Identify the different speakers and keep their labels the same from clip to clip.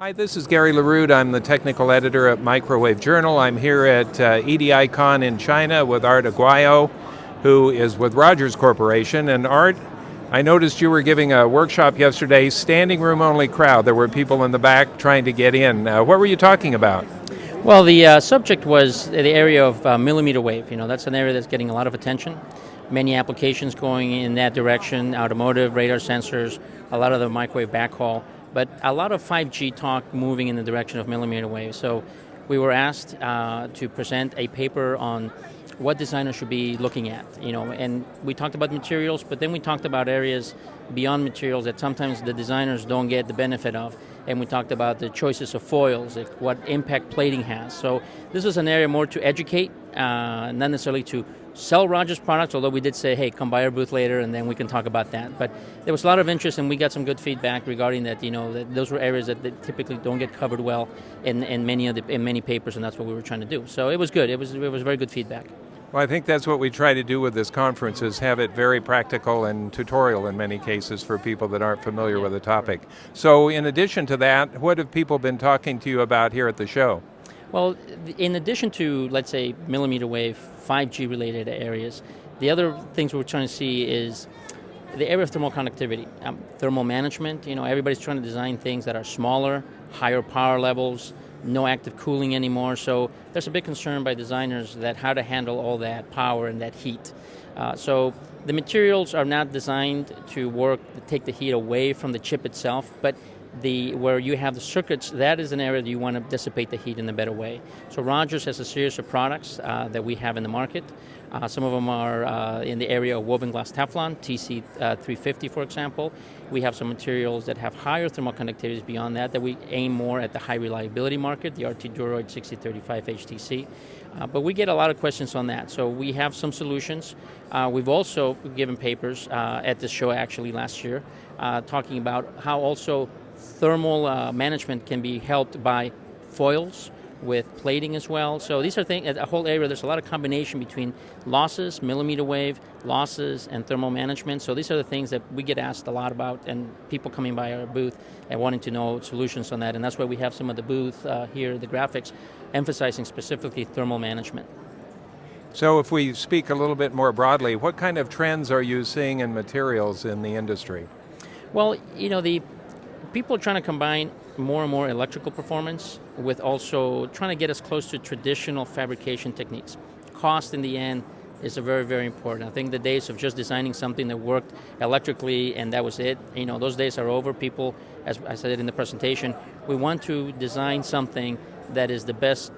Speaker 1: Hi, this is Gary LaRue. I'm the technical editor at Microwave Journal. I'm here at EDI Con in China with Art Aguayo, who is with Rogers Corporation. And Art, I noticed you were giving a workshop yesterday, standing room only crowd. There were people in the back trying to get in. What were you talking about?
Speaker 2: Well, the subject was the area of millimeter wave. That's an area that's getting a lot of attention. Many applications going in that direction, automotive, radar sensors, a lot of the microwave backhaul, but a lot of 5G talk moving in the direction of millimeter wave. So we were asked to present a paper on what designers should be looking at, and we talked about materials, but then we talked about areas beyond materials that sometimes the designers don't get the benefit of, and we talked about the choices of foils, like what impact plating has. So this is an area more to educate, not necessarily to sell Rogers products, although we did say, hey, come by our booth later and then we can talk about that. But there was a lot of interest and we got some good feedback regarding that, that those were areas that typically don't get covered well in many papers, and that's what we were trying to do. So it was good. It was very good feedback.
Speaker 1: Well, I think that's what we try to do with this conference, is have it very practical and tutorial in many cases for people that aren't familiar with the topic. So in addition to that, what have people been talking to you about here at the show?
Speaker 2: Well, in addition to, let's say, millimeter wave, 5G related areas, the other things we're trying to see is the area of thermal conductivity, thermal management. Everybody's trying to design things that are smaller, higher power levels, no active cooling anymore. So there's a big concern by designers that how to handle all that power and that heat. So the materials are not designed to take the heat away from the chip itself, but where you have the circuits, that is an area that you want to dissipate the heat in a better way. So Rogers has a series of products that we have in the market. Some of them are in the area of woven glass Teflon, TC350 for example. We have some materials that have higher thermal conductivities beyond that we aim more at the high reliability market, the RT Duroid 6035 HTC. But we get a lot of questions on that. So we have some solutions. We've also given papers at this show actually last year talking about how also thermal management can be helped by foils with plating as well. So these are a whole area, there's a lot of combination between losses, millimeter wave, losses, and thermal management. So these are the things that we get asked a lot about, and people coming by our booth and wanting to know solutions on that. And that's why we have some of the booth here, the graphics, emphasizing specifically thermal management.
Speaker 1: So if we speak a little bit more broadly, what kind of trends are you seeing in materials in the industry?
Speaker 2: Well, the people are trying to combine more and more electrical performance with also trying to get us close to traditional fabrication techniques. Cost in the end is very, very important. I think the days of just designing something that worked electrically and that was it, those days are over. People, as I said in the presentation, we want to design something that is the best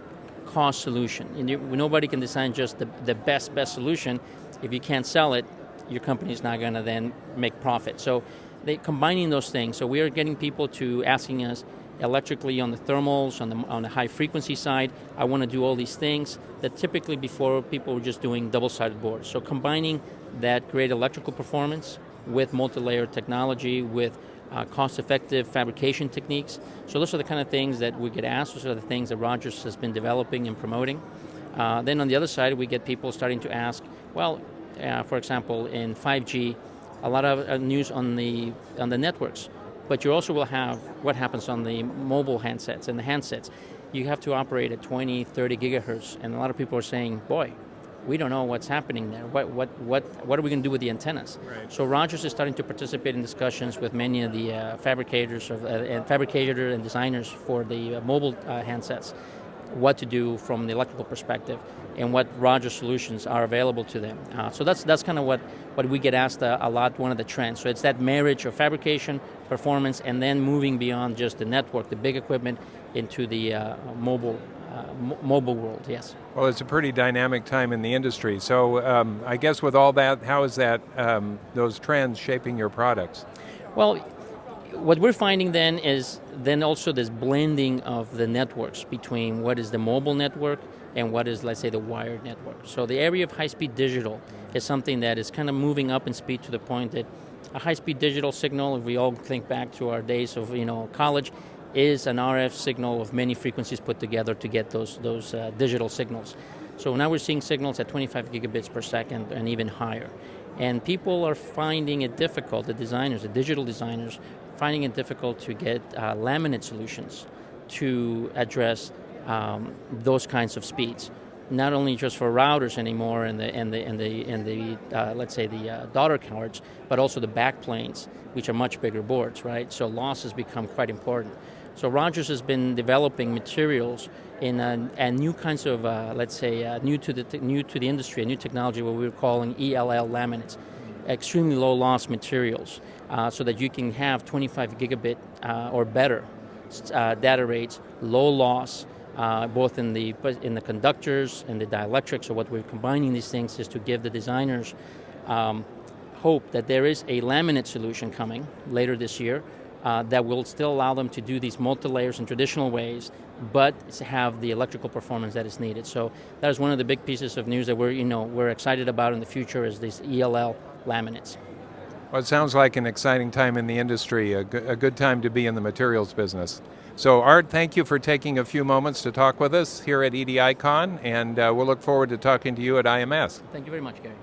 Speaker 2: cost solution. Nobody can design just the best solution. If you can't sell it, your company is not going to then make profit. So combining those things. So we are getting people to asking us electrically on the thermals, on the high frequency side, I want to do all these things that typically before people were just doing double-sided boards. So combining that great electrical performance with multi-layer technology, with cost-effective fabrication techniques. So those are the kind of things that we get asked. Those are the things that Rogers has been developing and promoting. Then on the other side, we get people starting to ask, well, for example, in 5G, a lot of news on the networks, but you also will have what happens on the mobile handsets and the handsets. You have to operate at 20, 30 gigahertz, and a lot of people are saying, boy, we don't know what's happening there. What are we going to do with the antennas?
Speaker 1: Right.
Speaker 2: So Rogers is starting to participate in discussions with many of the fabricators and designers for the mobile handsets, what to do from the electrical perspective and what Rogers solutions are available to them. So that's kind of what we get asked a lot, one of the trends. So it's that marriage of fabrication, performance, and then moving beyond just the network, the big equipment, into the mobile world, yes.
Speaker 1: Well, it's a pretty dynamic time in the industry. So I guess with all that, how is that those trends shaping your products?
Speaker 2: Well, what we're finding then is also this blending of the networks between what is the mobile network and what is, let's say, the wired network. So the area of high-speed digital is something that is kind of moving up in speed to the point that a high-speed digital signal, if we all think back to our days of college, is an RF signal of many frequencies put together to get those digital signals. So now we're seeing signals at 25 gigabits per second and even higher. And people are finding it difficult, the designers, the digital designers, finding it difficult to get laminate solutions to address those kinds of speeds. Not only just for routers anymore and the let's say the daughter cards, but also the backplanes, which are much bigger boards, right? So loss has become quite important. So Rogers has been developing materials in and new kinds of let's say new to the industry, a new technology, what we're calling ELL laminates, extremely low loss materials, so that you can have 25 gigabit or better data rates, low loss. Both in the conductors and the dielectrics. So what we're combining these things is to give the designers hope that there is a laminate solution coming later this year that will still allow them to do these multi-layers in traditional ways, but have the electrical performance that is needed. So that is one of the big pieces of news that we're excited about in the future, is these ELL laminates.
Speaker 1: Well, it sounds like an exciting time in the industry, a good time to be in the materials business. So Art, thank you for taking a few moments to talk with us here at EDI Con, and we'll look forward to talking to you at IMS.
Speaker 2: Thank you very much, Gary.